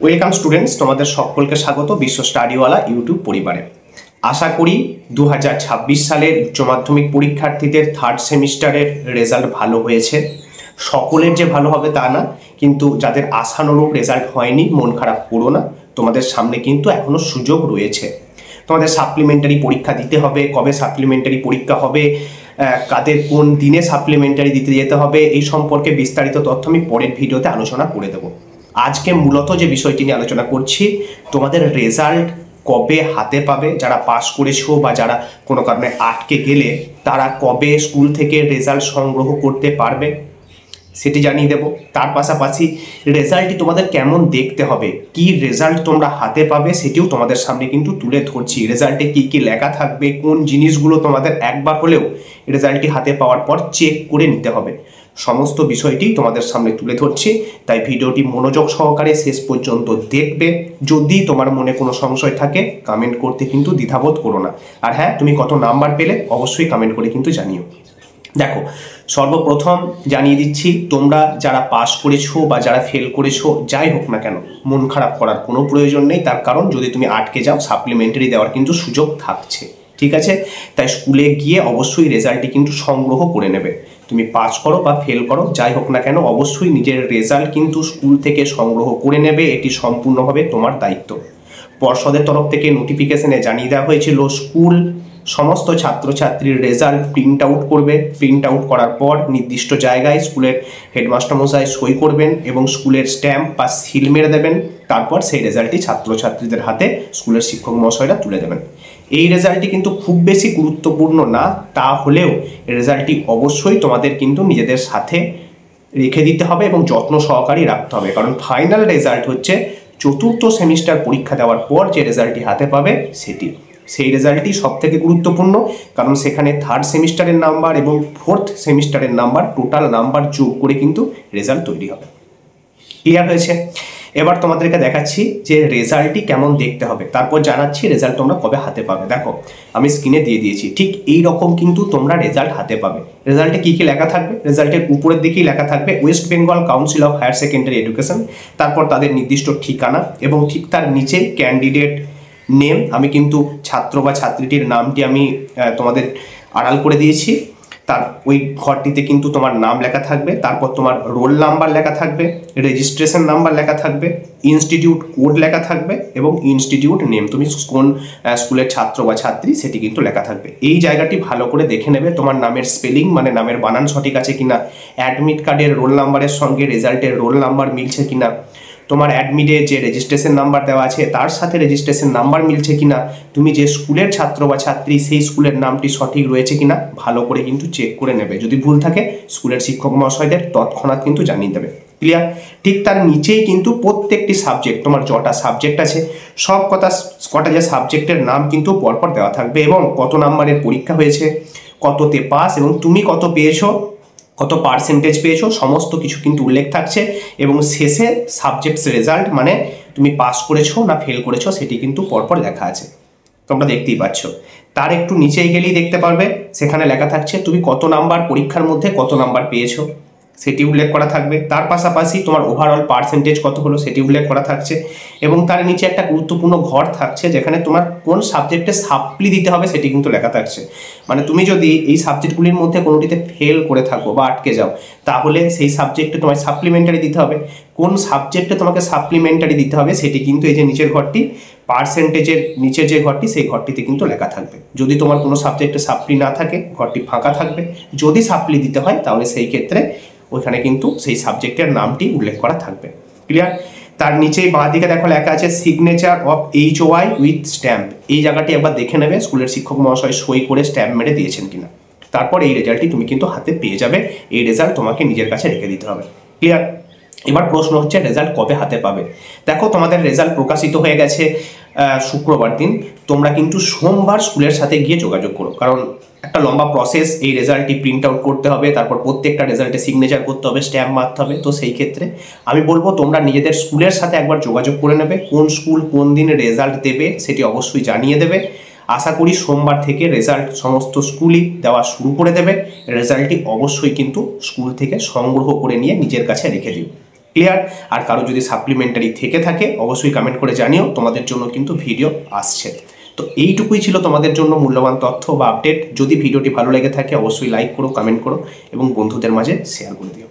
Welcome students, তোমাদের সকলকে স্বাগত বিশ্ব স্টাডিওয়ালা ইউটিউব পরিবারে। আশা করি 2026 সালের উচ্চ মাধ্যমিক পরীক্ষার্থীদের থার্ড সেমিস্টারের রেজাল্ট ভালো হয়েছে। সকলের যে ভালো হবে তা না, কিন্তু যাদের আশানুরূপ রেজাল্ট হয়নি মন খারাপ করো না, তোমাদের সামনে কিন্তু এখনো সুযোগ রয়েছে। তোমাদের সাপ্লিমেন্টারি পরীক্ষা দিতে হবে, কবে সাপ্লিমেন্টারি পরীক্ষা হবে, কাদের কোন দিনে সাপ্লিমেন্টারি দিতে যেতে হবে, এই সম্পর্কে বিস্তারিত তথ্য আমি পরের ভিডিওতে আলোচনা করে দেবো। আজকে মূলত যে বিষয়টি নিয়ে আলোচনা করছি, তোমাদের রেজাল্ট কবে হাতে পাবে, যারা পাস করেছো বা যারা কোনো কারণে আটকে গেলে তারা কবে স্কুল থেকে রেজাল্ট সংগ্রহ করতে পারবে সেটি জানিয়ে দেব। তার পাশাপাশি রেজাল্টটি তোমাদের কেমন দেখতে হবে, কি রেজাল্ট তোমরা হাতে পাবে সেটিও তোমাদের সামনে কিন্তু তুলে ধরছি। রেজাল্টে কি কি লেখা থাকবে, কোন জিনিসগুলো তোমাদের একবার হলেও রেজাল্টটি হাতে পাওয়ার পর চেক করে নিতে হবে, সমস্ত বিষয়টি তোমাদের সামনে তুলে ধরছি। তাই ভিডিওটি মনোযোগ সহকারে শেষ পর্যন্ত দেখবে। যদি তোমার মনে কোনো সংশয় থাকে কমেন্ট করতে কিন্তু দ্বিধাবোধ করো না। আর হ্যাঁ, তুমি কত নাম্বার পেলে অবশ্যই কমেন্ট করে কিন্তু জানিও। দেখো, সর্বপ্রথম জানিয়ে দিচ্ছি, তোমরা যারা পাস করেছো বা যারা ফেল করেছো যাই হোক না কেন, মন খারাপ করার কোনো প্রয়োজন নেই। তার কারণ যদি তুমি আটকে যাও সাপ্লিমেন্টারি দেওয়ার কিন্তু সুযোগ থাকছে, ঠিক আছে? তাই স্কুলে গিয়ে অবশ্যই রেজাল্টটি কিন্তু সংগ্রহ করে নেবে। তুমি পাস করো বা ফেল করো যাই হোক না কেন, অবশ্যই নিজের রেজাল্ট কিন্তু স্কুল থেকে সংগ্রহ করে নেবে। এটি সম্পূর্ণভাবে তোমার দায়িত্ব। পর্ষদের তরফ থেকে নোটিফিকেশনে জানিয়ে দেওয়া হয়েছিল, স্কুল সমস্ত ছাত্রছাত্রীর রেজাল্ট প্রিন্ট আউট করবে। প্রিন্ট আউট করার পর নির্দিষ্ট জায়গায় স্কুলের হেডমাস্টার মশাই সই করবেন এবং স্কুলের স্ট্যাম্প বা সিল মেরে দেবেন। তারপর সেই রেজাল্টটি ছাত্রছাত্রীদের হাতে স্কুলের শিক্ষক মহাশয়রা তুলে দেবেন। এই রেজাল্টটি কিন্তু খুব বেশি গুরুত্বপূর্ণ না, তা হলেও রেজাল্টটি অবশ্যই তোমাদের কিন্তু নিজেদের সাথে রেখে দিতে হবে এবং যত্ন সহকারে রাখতে হবে। কারণ ফাইনাল রেজাল্ট হচ্ছে চতুর্থ সেমিস্টার পরীক্ষা দেওয়ার পর যে রেজাল্টটি হাতে পাবে সেটি, সেই রেজাল্টটি সব থেকে গুরুত্বপূর্ণ। কারণ সেখানে থার্ড সেমিস্টারের নাম্বার এবং ফোর্থ সেমিস্টারের নাম্বার, টোটাল নাম্বার যোগ করে কিন্তু রেজাল্ট তৈরি হবে। ক্লিয়ার হয়েছে? এবার তোমাদেরকে দেখাচ্ছি যে রেজাল্টটি কেমন দেখতে হবে, তারপর জানাচ্ছি রেজাল্ট তোমরা কবে হাতে পাবে। দেখো, আমি স্ক্রিনে দিয়ে দিয়েছি, ঠিক এই রকম কিন্তু তোমরা রেজাল্ট হাতে পাবে। রেজাল্টে কী কী লেখা থাকবে? রেজাল্টের উপরের দিকেই লেখা থাকবে West Bengal Council of Higher Secondary Education, তারপর তাদের নির্দিষ্ট ঠিকানা এবং ঠিক তার নিচে ক্যান্ডিডেট নেম। আমি কিন্তু ছাত্র বা ছাত্রীটির নামটি আমি তোমাদের আড়াল করে দিয়েছি। তার ওই ঘরটিতে কিন্তু তোমার নাম লেখা থাকবে, তারপর তোমার রোল নাম্বার লেখা থাকবে, রেজিস্ট্রেশন নাম্বার লেখা থাকবে, ইনস্টিটিউট কোড লেখা থাকবে এবং ইনস্টিটিউট নেম, তুমি কোন স্কুলের ছাত্র বা ছাত্রী সেটি কিন্তু লেখা থাকবে। এই জায়গাটি ভালো করে দেখে নেবে তোমার নামের স্পেলিং, মানে নামের বানান সঠিক আছে কিনা, অ্যাডমিট কার্ডের রোল নাম্বারের সঙ্গে রেজাল্টের রোল নাম্বার মিলছে কিনা, তোমার অ্যাডমিটে যে রেজিস্ট্রেশন নাম্বার দেওয়া আছে তার সাথে রেজিস্ট্রেশন নাম্বার মিলছে কিনা, তুমি যে স্কুলের ছাত্র বা ছাত্রী সেই স্কুলের নামটি সঠিক রয়েছে কিনা ভালো করে কিন্তু চেক করে নেবে। যদি ভুল থাকে স্কুলের শিক্ষক মহাশয়দের তৎক্ষণাৎ কিন্তু জানিয়ে দেবে। ক্লিয়ার? ঠিক তার নিচেই কিন্তু প্রত্যেকটি সাবজেক্ট, তোমার যটা সাবজেক্ট আছে সব কটা যে সাবজেক্টের নাম কিন্তু পরপর দেওয়া থাকবে এবং কত নাম্বারের পরীক্ষা হয়েছে, কততে পাস এবং তুমি কত পেয়েছো, কত পার্সেন্টেজ পেয়েছো, সমস্ত কিছু কিন্তু উল্লেখ থাকছে। এবং শেষে সাবজেক্টস রেজাল্ট, মানে তুমি পাস করেছো না ফেল করেছো সেটি কিন্তু পরপর লেখা আছে, তোমরা দেখতেই পাচ্ছ। তার একটু নিচেই গেলেই দেখতে পারবে সেখানে লেখা থাকছে তুমি কত নাম্বার পরীক্ষার মধ্যে কত নাম্বার পেয়েছো সেটি উল্লেখ করা থাকবে। তার পাশাপাশি তোমার ওভারঅল পার্সেন্টেজ কত হলো সেটি উল্লেখ করা থাকছে এবং তার নিচে একটা গুরুত্বপূর্ণ ঘর থাকছে যেখানে তোমার কোন সাবজেক্টে সাপ্লি দিতে হবে সেটি কিন্তু লেখা থাকছে। মানে তুমি যদি এই সাবজেক্টগুলির মধ্যে কোনোটিতে ফেল করে থাকো বা আটকে যাও তাহলে সেই সাবজেক্টে তোমার সাপ্লিমেন্টারি দিতে হবে। কোন সাবজেক্টে তোমাকে সাপ্লিমেন্টারি দিতে হবে সেটি কিন্তু এই যে নিচের ঘরটি, পার্সেন্টেজের নিচে যে ঘরটি সেই ঘরটিতে কিন্তু লেখা থাকবে। যদি তোমার কোনো সাবজেক্টে সাপ্লি না থাকে ঘরটি ফাঁকা থাকবে, যদি সাপ্লি দিতে হয় তাহলে সেই ক্ষেত্রে ওইখানে কিন্তু সেই সাবজেক্টের নামটি উল্লেখ করা থাকবে। ক্লিয়ার? তার নিচেই বাঁ দিকে দেখো লেখা আছে signature of HOI with stamp. এই জায়গাটি একবার দেখে নেবে স্কুলের শিক্ষক মহাশয় সই করে স্ট্যাম্প মেরে দিয়েছেন কিনা। তারপর এই রেজাল্টটি তুমি কিন্তু হাতে পেয়ে যাবে। এই রেজাল্ট তোমাকে নিজের কাছে রেখে দিতে হবে। ক্লিয়ার? এবার প্রশ্ন হচ্ছে রেজাল্ট কবে হাতে পাবে। দেখো, তোমাদের রেজাল্ট প্রকাশিত হয়ে গেছে শুক্রবার দিন। তোমরা কিন্তু সোমবার স্কুলের সাথে গিয়ে যোগাযোগ করো, কারণ একটা লম্বা প্রসেস, এই রেজাল্টটি প্রিন্ট আউট করতে হবে, তারপর প্রত্যেকটা রেজাল্টে সিগনেচার করতে হবে, স্ট্যাম্প মারতে হবে। তো সেই ক্ষেত্রে আমি বলবো তোমরা নিজেদের স্কুলের সাথে একবার যোগাযোগ করে নেবে, কোন স্কুল কোন দিন রেজাল্ট দেবে সেটি অবশ্যই জানিয়ে দেবে। আশা করি সোমবার থেকে রেজাল্ট সমস্ত স্কুলই দেওয়া শুরু করে দেবে। রেজাল্টটি অবশ্যই কিন্তু স্কুল থেকে সংগ্রহ করে নিয়ে নিজের কাছে রেখে দিও। ক্লিয়ার? আর কারো যদি সাপ্লিমেন্টারি থেকে থাকে অবশ্যই কমেন্ট করে জানিও, তোমাদের জন্য কিন্তু ভিডিও আসছে। তো এইটুকুই ছিল তোমাদের জন্য মূল্যবান তথ্য বা আপডেট। যদি ভিডিওটি ভালো লেগে থাকে অবশ্যই লাইক করো, কমেন্ট করো এবং বন্ধুদের মাঝে শেয়ার করে দিও।